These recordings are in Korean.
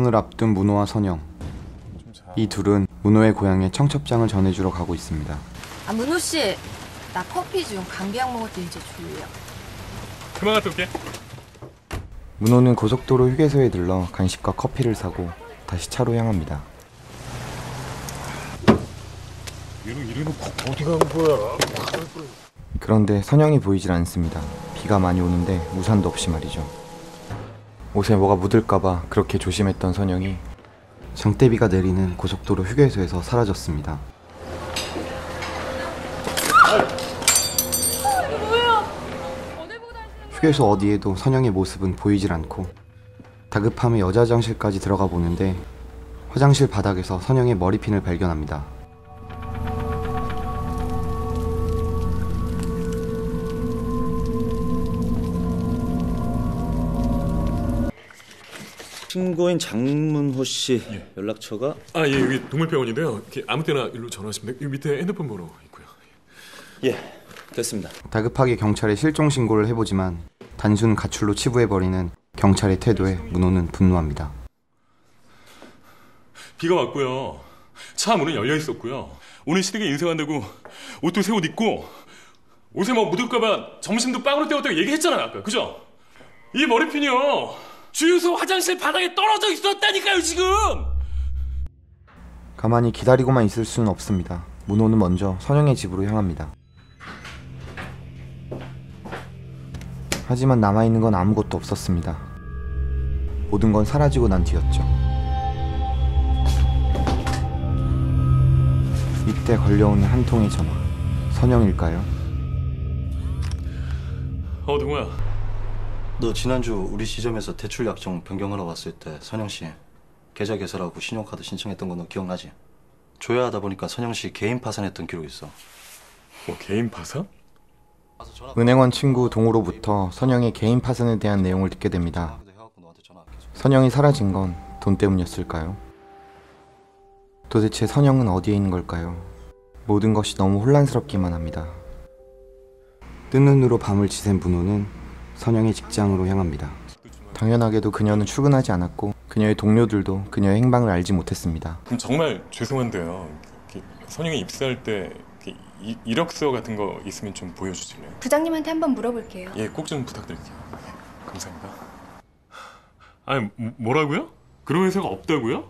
결혼을 앞둔 문호와 선영. 이 둘은 문호의 고향에 청첩장을 전해주러 가고 있습니다. 아, 문호씨, 나 커피 좀 감기약 먹었더니 이제 졸려. 그만 갔다 올게. 문호는 고속도로 휴게소에 들러 간식과 커피를 사고 다시 차로 향합니다. 이래놓고 어디 간 거야? 그런데 선영이 보이질 않습니다. 비가 많이 오는데 우산도 없이 말이죠. 옷에 뭐가 묻을까봐 그렇게 조심했던 선영이 장대비가 내리는 고속도로 휴게소에서 사라졌습니다. 휴게소 어디에도 선영의 모습은 보이질 않고 다급함에 여자 화장실까지 들어가 보는데 화장실 바닥에서 선영의 머리핀을 발견합니다. 친구인 장문호 씨 연락처가? 예, 여기 동물병원인데요. 이렇게 아무 때나 일로 전화하시면 돼요. 여기 밑에 핸드폰 번호 있고요. 예, 됐습니다. 다급하게 경찰에 실종 신고를 해보지만 단순 가출로 치부해버리는 경찰의 태도에 문호는 분노합니다. 비가 왔고요. 차 문은 열려 있었고요. 오늘 시댁에 인사한다고 옷도 새 옷 입고 옷에 뭐 묻을까봐 점심도 빵으로 때웠다고 얘기했잖아요, 아까. 그죠? 이 머리핀이요. 주유소 화장실 바닥에 떨어져 있었다니까요, 지금! 가만히 기다리고만 있을 수는 없습니다. 문호는 먼저 선영의 집으로 향합니다. 하지만 남아있는 건 아무것도 없었습니다. 모든 건 사라지고 난 뒤였죠. 이때 걸려오는 한 통의 전화. 선영일까요? 동호야. 너 지난주 우리 지점에서 대출 약정 변경하러 왔을 때 선영씨 계좌 개설하고 신용카드 신청했던 거 너 기억나지? 줘야 하다 보니까 선영씨 개인 파산했던 기록 있어. 뭐 개인 파산? 은행원 친구 동우로부터 선영의 개인 파산에 대한 내용을 듣게 됩니다. 선영이 사라진 건 돈 때문이었을까요? 도대체 선영은 어디에 있는 걸까요? 모든 것이 너무 혼란스럽기만 합니다. 뜬 눈으로 밤을 지샌 문호는 선영의 직장으로 향합니다. 당연하게도 그녀는 출근하지 않았고 그녀의 동료들도 그녀의 행방을 알지 못했습니다. 그럼 정말 죄송한데요. 선영이 입사할 때 이력서 같은 거 있으면 좀 보여주실래요? 부장님한테 한번 물어볼게요. 예, 꼭 좀 부탁드릴게요. 감사합니다. 아니, 뭐라고요? 그런 회사가 없다고요?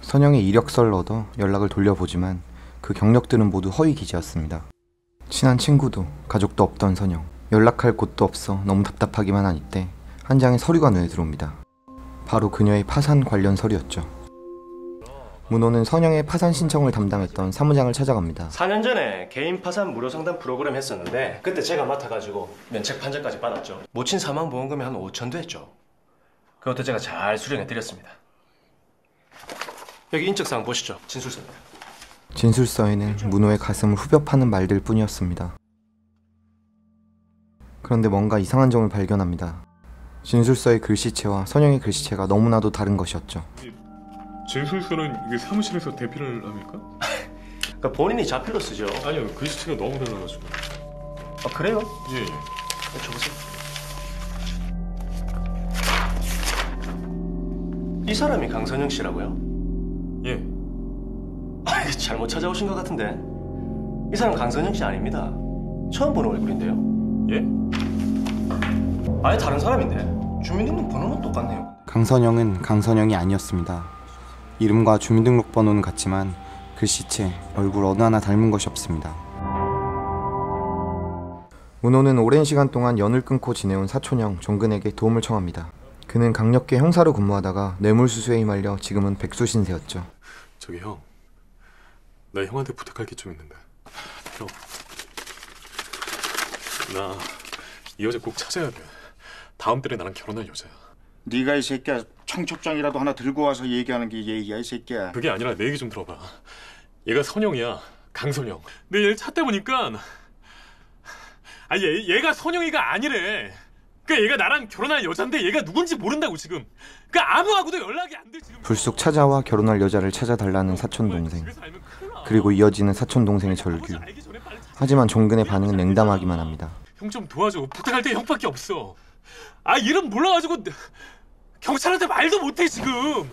선영의 이력서를 얻어 연락을 돌려보지만 그 경력들은 모두 허위 기재였습니다. 친한 친구도 가족도 없던 선영. 연락할 곳도 없어 너무 답답하기만 한 이때 한 장의 서류가 눈에 들어옵니다. 바로 그녀의 파산 관련 서류였죠. 문호는 선영의 파산 신청을 담당했던 사무장을 찾아갑니다. 4년 전에 개인 파산 무료 상담 프로그램 했었는데 그때 제가 맡아가지고 면책 판정까지 받았죠. 모친 사망 보험금이 한 5천도 했죠. 그것도 제가 잘 수령해드렸습니다. 여기 인적사항 보시죠. 진술서입니다. 진술서에는 문호의 가슴을 후벼 파는 말들 뿐이었습니다. 그런데 뭔가 이상한 점을 발견합니다. 진술서의 글씨체와 선영의 글씨체가 너무나도 다른 것이었죠. 진술서는 이게 사무실에서 대피를 합니까? 그러니까 본인이 자필로 쓰죠. 아니요, 글씨체가 너무 달라가지고. 아, 그래요? 예. 줘보세요. 이 사람이 강선영 씨라고요? 예. 잘못 찾아오신 것 같은데. 이 사람 강선영 씨 아닙니다. 처음 보는 얼굴인데요. 예? 아예 다른 사람인데. 주민등록번호는 똑같네요. 강선영은 강선영이 아니었습니다. 이름과 주민등록번호는 같지만 글씨체, 얼굴 어느 하나 닮은 것이 없습니다. 문호는 오랜 시간 동안 연을 끊고 지내온 사촌형 종근에게 도움을 청합니다. 그는 강력계 형사로 근무하다가 뇌물수수에 휘말려 지금은 백수신세였죠. 저기 형, 나 형한테 부탁할 게 좀 있는데. 형, 나 이 여자 꼭 찾아야 돼. 다음 달에 나랑 결혼할 여자야. 네가 이 새끼야 청첩장이라도 하나 들고 와서 얘기하는 게 예의야 이 새끼야. 그게 아니라 내 얘기 좀 들어봐. 얘가 선영이야, 강선영. 근데 얘를 찾다 보니까 얘가 선영이가 아니래. 그러니까 얘가 나랑 결혼할 여잔데 얘가 누군지 모른다고 지금. 그러니까 아무하고도 연락이 안 돼 지금. 불쑥 찾아와 결혼할 여자를 찾아달라는 사촌동생. 그리고 이어지는 사촌동생의 절규. 하지만 종근의 반응은 냉담하기만 합니다. 형 좀 도와줘. 부탁할 때 형밖에 없어. 이름 몰라가지고 경찰한테 말도 못해 지금.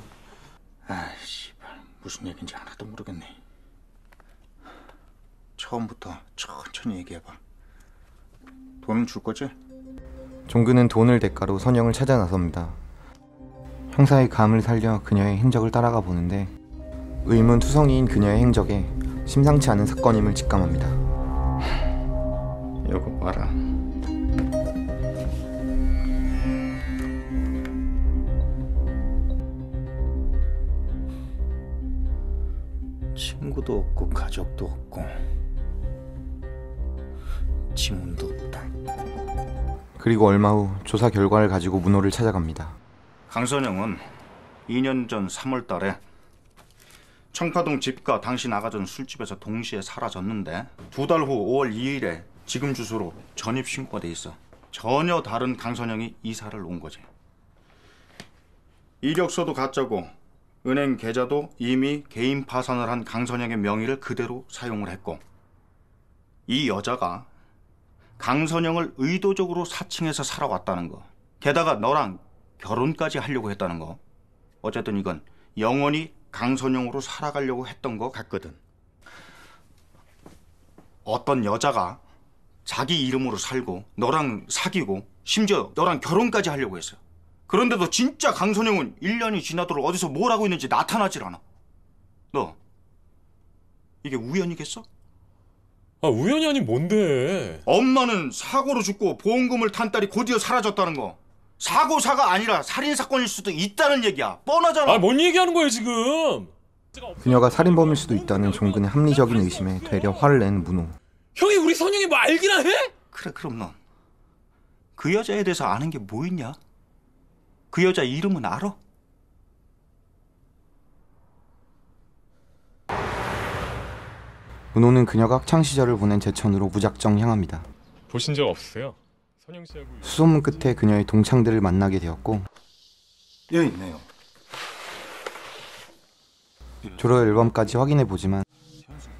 아이씨, 무슨 얘기인지 하나도 모르겠네. 처음부터 천천히 얘기해봐. 돈은 줄 거지? 종근은 돈을 대가로 선영을 찾아 나섭니다. 형사의 감을 살려 그녀의 행적을 따라가 보는데 의문투성이인 그녀의 행적에 심상치 않은 사건임을 직감합니다. 이거 봐라. 친구도 없고 가족도 없고 지문도 없다. 그리고 얼마 후 조사 결과를 가지고 문호를 찾아갑니다. 강선영은 2년 전 3월 달에 청파동 집과 당신 아가 전 술집에서 동시에 사라졌는데 2달 후 5월 2일에 지금 주소로 전입 신고가 돼 있어. 전혀 다른 강선영이 이사를 온 거지. 이력서도 가짜고 은행 계좌도 이미 개인 파산을 한 강선영의 명의를 그대로 사용을 했고, 이 여자가 강선영을 의도적으로 사칭해서 살아왔다는 거, 게다가 너랑 결혼까지 하려고 했다는 거, 어쨌든 이건 영원히 강선영으로 살아가려고 했던 거 같거든. 어떤 여자가 자기 이름으로 살고 너랑 사귀고 심지어 너랑 결혼까지 하려고 했어. 그런데도 진짜 강선영은 1년이 지나도록 어디서 뭘 하고 있는지 나타나질 않아. 너 이게 우연이겠어? 아 우연이 아닌 뭔데? 엄마는 사고로 죽고 보험금을 탄 딸이 곧이어 사라졌다는 거. 사고사가 아니라 살인사건일 수도 있다는 얘기야. 뻔하잖아. 아 뭔 얘기하는 거야 지금? 그녀가 살인범일 수도 있다는 종근의 합리적인 의심에 되려 화를 내는 문호. 형이 우리 선영이 뭐 알기나 해? 그래, 그럼 넌 그 여자에 대해서 아는 게 뭐 있냐? 그 여자 이름은 알아? 문호는 그녀가 학창시절을 보낸 제천으로 무작정 향합니다. 보신 적 없으세요? 선영 씨하고 수소문 끝에 그녀의 동창들을 만나게 되었고 여기 있네요. 졸업 앨범까지 확인해보지만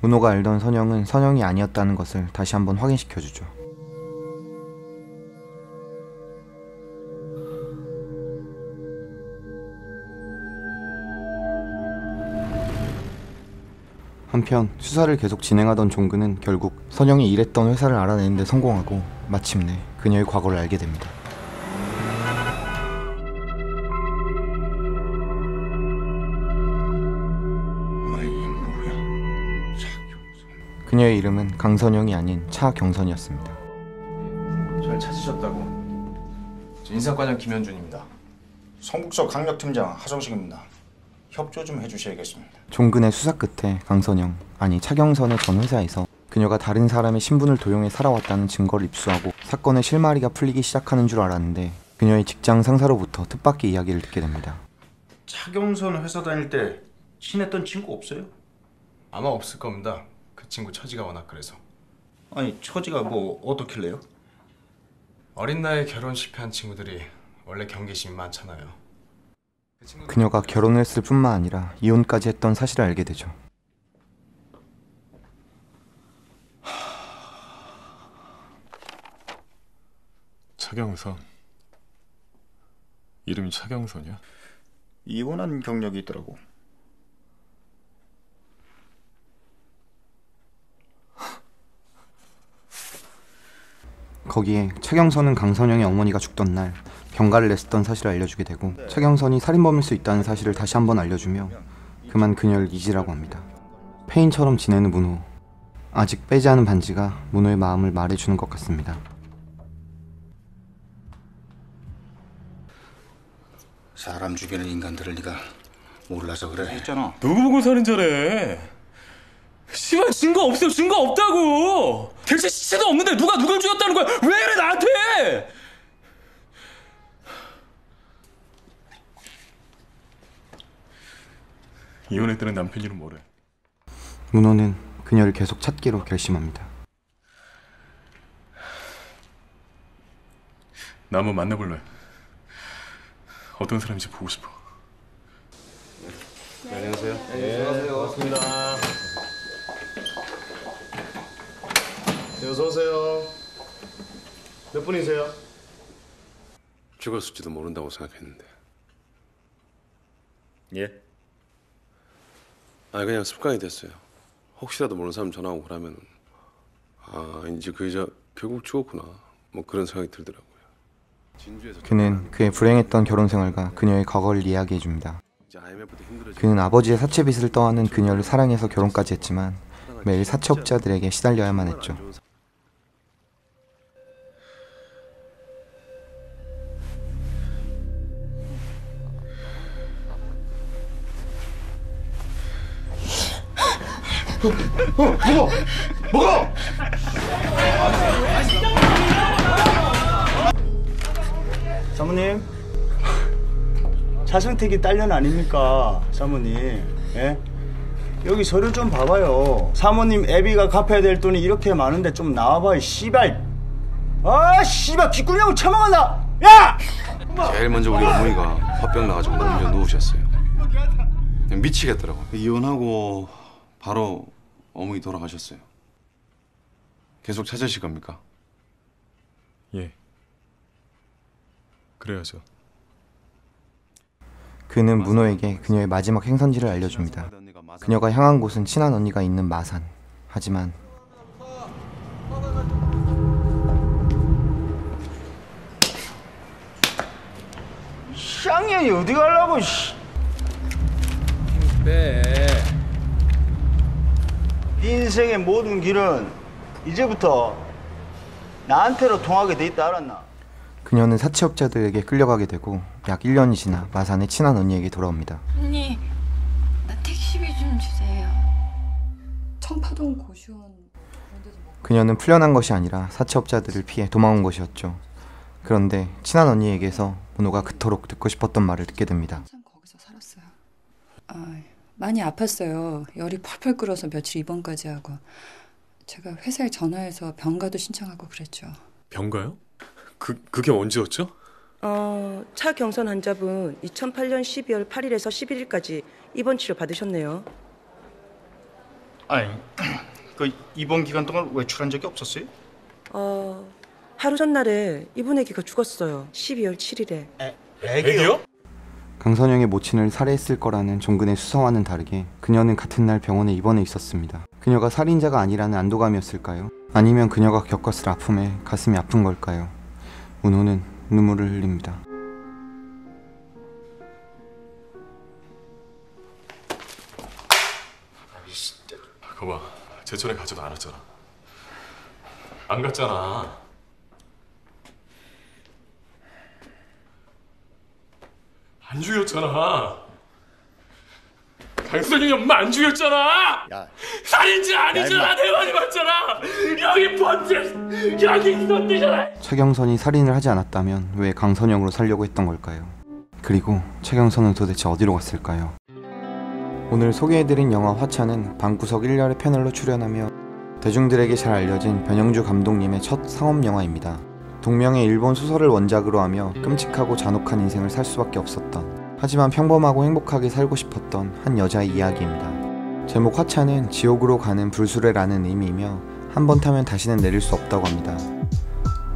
문호가 알던 선영은 선영이 아니었다는 것을 다시 한번 확인시켜주죠. 한편 수사를 계속 진행하던 종근은 결국 선영이 일했던 회사를 알아내는 데 성공하고 마침내 그녀의 과거를 알게 됩니다. 아이 뭐야? 그녀의 이름은 강선영이 아닌 차경선이었습니다. 잘 찾으셨다고. 저 인사과장 김현준입니다. 성북서 강력팀장 하정식입니다. 협조 좀 해주셔야겠습니다. 종근의 수사 끝에 강선영, 아니 차경선의 전 회사에서 그녀가 다른 사람의 신분을 도용해 살아왔다는 증거를 입수하고 사건의 실마리가 풀리기 시작하는 줄 알았는데 그녀의 직장 상사로부터 뜻밖의 이야기를 듣게 됩니다. 차경선 회사 다닐 때 친했던 친구 없어요? 아마 없을 겁니다. 그 친구 처지가 워낙 그래서. 아니 처지가 뭐 어떻길래요? 어린 나이에 결혼 실패한 친구들이 원래 경계심이 많잖아요. 그녀가 결혼을 했을 뿐만 아니라 이혼까지 했던 사실을 알게 되죠. 차경선. 이름이 차경선이야? 이혼한 경력이 있더라고. 거기에 차경선은 강선영의 어머니가 죽던 날 병가를 냈었던 사실을 알려주게 되고 차경선이 살인범일 수 있다는 사실을 다시 한번 알려주며 그만 그녀를 잊으라고 합니다. 페인처럼 지내는 문호. 아직 빼지 않은 반지가 문호의 마음을 말해주는 것 같습니다. 사람 죽이는 인간들을 네가 몰라서 그래. 했잖아. 누구 보고 살인자래? 씨발 증거 없어요. 증거 없다고. 대체 시체도 없는데 누가 누굴 죽였다는 거야? 왜 이래 나한테? 이혼했다는 남편 이름 뭐래? 문호는 그녀를 계속 찾기로 결심합니다. 나 한번 만나볼래. 어떤 사람인지 보고 싶어. 네, 안녕하세요. 네, 안녕하세요. 반갑습니다. 네, 어서 오세요. 몇 분이세요? 죽었을지도 모른다고 생각했는데 예? 아 그냥 습관이 됐어요. 혹시라도 모르는 사람 전화오고 그러면 이제 그 여자 결국 죽었구나 뭐 그런 생각이 들더라고요. 그는 그의 불행했던 결혼 생활과 그녀의 과거를 이야기해 줍니다. 이제 IMF도 힘들어지고 그는 아버지의 사채빚을 떠안은 그녀를 사랑해서 결혼까지 했지만 매일 사채업자들에게 시달려야만 했죠. 먹어! 사모님, 차승택이 딸년 아닙니까? 사모님, 예? 여기 서류 좀 봐봐요. 사모님 애비가 갚아야 될 돈이 이렇게 많은데 좀 나와봐요, 씨발. 아, 씨발, 귓구녕을 처먹었나? 야! 제일 먼저 우리 어머니가 화병 나가지고 넘겨 누우셨어요. 그냥 미치겠더라고요. 이혼하고 바로 어머니 돌아가셨어요. 계속 찾으실 겁니까? 예. 그래야죠. 그는 문호에게 그녀의 마지막 행선지를 알려줍니다. 그녀가 향한 곳은 친한 언니가 있는 마산. 하지만 쌍년이 어디 가려고, 씨. 빼. 네 인생의 모든 길은 이제부터 나한테로 통하게 돼 있다, 알았나? 그녀는 사채업자들에게 끌려가게 되고 약 1년이 지나 마산의 친한 언니에게 돌아옵니다. 언니, 나 택시비 좀 주세요. 청파동 고시원. 그녀는 풀려난 것이 아니라 사채업자들을 피해 도망온 것이었죠. 그런데 친한 언니에게서 문호가 그토록 듣고 싶었던 말을 듣게 됩니다. 한참 거기서 살았어요. 많이 아팠어요. 열이 펄펄 끓어서 며칠 입원까지 하고. 제가 회사에 전화해서 병가도 신청하고 그랬죠. 병가요? 그게 언제였죠? 차경선 환자분 2008년 12월 8일에서 11일까지 입원 치료 받으셨네요. 아니, 그 입원 기간 동안 외출한 적이 없었어요? 하루 전날에 이분 애기가 죽었어요. 12월 7일에. 애기요? 강선영의 모친을 살해했을 거라는 종근의 수사와는 다르게 그녀는 같은 날 병원에 입원해 있었습니다. 그녀가 살인자가 아니라는 안도감이었을까요? 아니면 그녀가 겪었을 아픔에 가슴이 아픈 걸까요? 문호는 눈물을 흘립니다. 거봐, 제천에 가지도 않았잖아. 안 갔잖아. 안 죽였잖아. 강수정이 엄마 안 죽였잖아. 야, 살인자 아니잖아. 내 말이 맞잖아. 여기 번째 여기 있었대잖아. 최경선이 살인을 하지 않았다면 왜 강선영으로 살려고 했던 걸까요? 그리고 최경선은 도대체 어디로 갔을까요? 오늘 소개해드린 영화 화차는 방구석 1열의 패널로 출연하며 대중들에게 잘 알려진 변영주 감독님의 첫 상업 영화입니다. 동명의 일본 소설을 원작으로 하며 끔찍하고 잔혹한 인생을 살 수밖에 없었던, 하지만 평범하고 행복하게 살고 싶었던 한 여자의 이야기입니다. 제목 화차는 지옥으로 가는 불수레라는 의미이며 한 번 타면 다시는 내릴 수 없다고 합니다.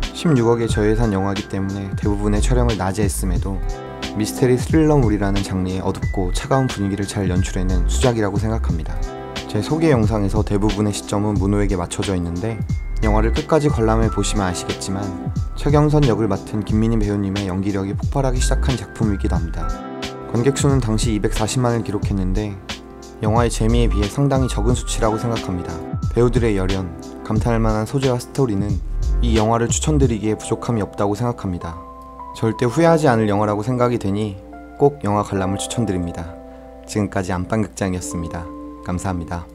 16억의 저예산 영화이기 때문에 대부분의 촬영을 낮에 했음에도 미스테리 스릴러물이라는 장르의 어둡고 차가운 분위기를 잘 연출해낸 수작이라고 생각합니다. 제 소개 영상에서 대부분의 시점은 문호에게 맞춰져 있는데 영화를 끝까지 관람해 보시면 아시겠지만 최경선 역을 맡은 김민희 배우님의 연기력이 폭발하기 시작한 작품이기도 합니다. 관객수는 당시 240만을 기록했는데 영화의 재미에 비해 상당히 적은 수치라고 생각합니다. 배우들의 열연, 감탄할 만한 소재와 스토리는 이 영화를 추천드리기에 부족함이 없다고 생각합니다. 절대 후회하지 않을 영화라고 생각이 되니 꼭 영화 관람을 추천드립니다. 지금까지 안방극장이었습니다. 감사합니다.